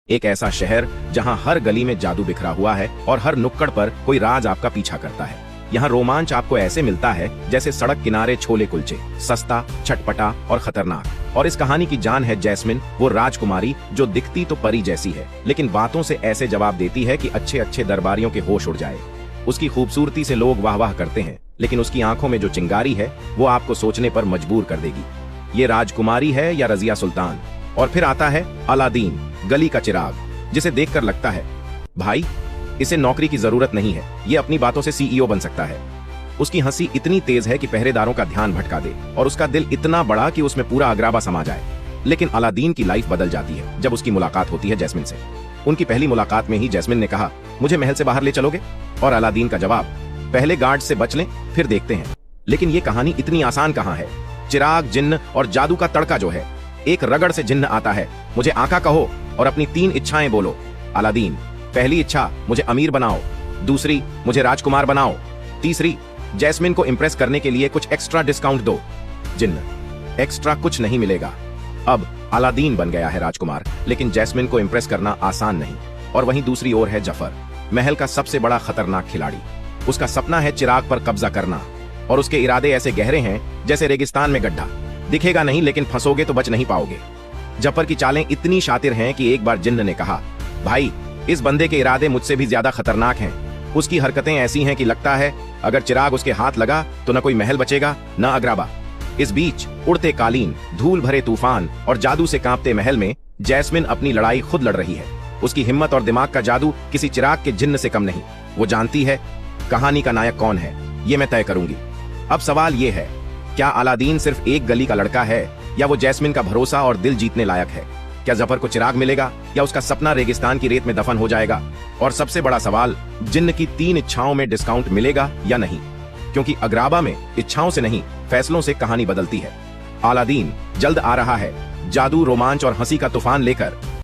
एक ऐसा शहर जहां हर गली में जादू बिखरा हुआ है और हर नुक्कड़ पर कोई राज आपका पीछा करता है। यहाँ रोमांच आपको ऐसे मिलता है जैसे सड़क किनारे छोले कुलचे, सस्ता, चटपटा और खतरनाक। और इस कहानी की जान है जैस्मिन, वो राजकुमारी जो दिखती तो परी जैसी है, लेकिन बातों से ऐसे जवाब देती है कि अच्छे अच्छे दरबारियों के होश उड़ जाए। उसकी खूबसूरती से लोग वाह वाह करते हैं, लेकिन उसकी आंखों में जो चिंगारी है वो आपको सोचने पर मजबूर कर देगी, ये राजकुमारी है या रजिया सुल्तान। और फिर आता है अलादीन, गली का चिराग, जिसे देखकर लगता है भाई इसे नौकरी की जरूरत नहीं है, ये अपनी बातों से सीईओ बन सकता है। उसकी हंसी इतनी तेज है कि पहरेदारों का ध्यान भटका दे, और उसका दिल इतना बड़ा कि उसमें पूरा अगराबा समा जाए। लेकिन अलादीन की लाइफ बदल जाती है जब उसकी मुलाकात होती है जैस्मिन से। उनकी पहली मुलाकात में ही जैस्मिन ने कहा, मुझे महल से बाहर ले चलोगे? और अलादीन का जवाब, पहले गार्ड से बच लें फिर देखते हैं। लेकिन ये कहानी इतनी आसान कहाँ है। चिराग, जिन्न और जादू का तड़का जो है। एक रगड़ से जिन्न आता है, मुझे आका कहो और अपनी 3 इच्छाएं बोलो। अलादीन, पहली इच्छा मुझे अमीर बनाओ, दूसरी मुझे राजकुमार बनाओ, तीसरी जैस्मिन को इंप्रेस करने के लिए कुछ एक्स्ट्रा डिस्काउंट दो। जिन्न, एक्स्ट्रा कुछ नहीं मिलेगा। अब अलादीन बन गया है राजकुमार, लेकिन जैस्मिन को इंप्रेस करना आसान नहीं। और वहीं दूसरी ओर है जफर, महल का सबसे बड़ा खतरनाक खिलाड़ी। उसका सपना है चिराग पर कब्जा करना, और उसके इरादे ऐसे गहरे हैं जैसे रेगिस्तान में गड्ढा। दिखेगा नहीं, लेकिन फंसोगे तो बच नहीं पाओगे। जफर की चालें इतनी शातिर हैं कि एक बार जिन्न ने कहा, भाई इस बंदे के इरादे मुझसे भी ज्यादा खतरनाक हैं। उसकी हरकतें ऐसी हैं कि लगता है अगर चिराग उसके हाथ लगा तो न कोई महल बचेगा न अगराबा। इस बीच उड़ते कालीन, धूल भरे तूफान और जादू से कांपते महल में जैस्मिन अपनी लड़ाई खुद लड़ रही है। उसकी हिम्मत और दिमाग का जादू किसी चिराग के जिन्न से कम नहीं। वो जानती है कहानी का नायक कौन है, ये मैं तय करूंगी। अब सवाल ये है, क्या अलादीन सिर्फ एक गली का लड़का है, या वो जैस्मिन का भरोसा और दिल जीतने लायक है? क्या जफर को चिराग मिलेगा, या उसका सपना रेगिस्तान की रेत में दफन हो जाएगा? और सबसे बड़ा सवाल, जिन्न की 3 इच्छाओं में डिस्काउंट मिलेगा या नहीं? क्योंकि अगराबा में इच्छाओं से नहीं, फैसलों से कहानी बदलती है। अलादीन जल्द आ रहा है, जादू, रोमांच और हंसी का तूफान लेकर।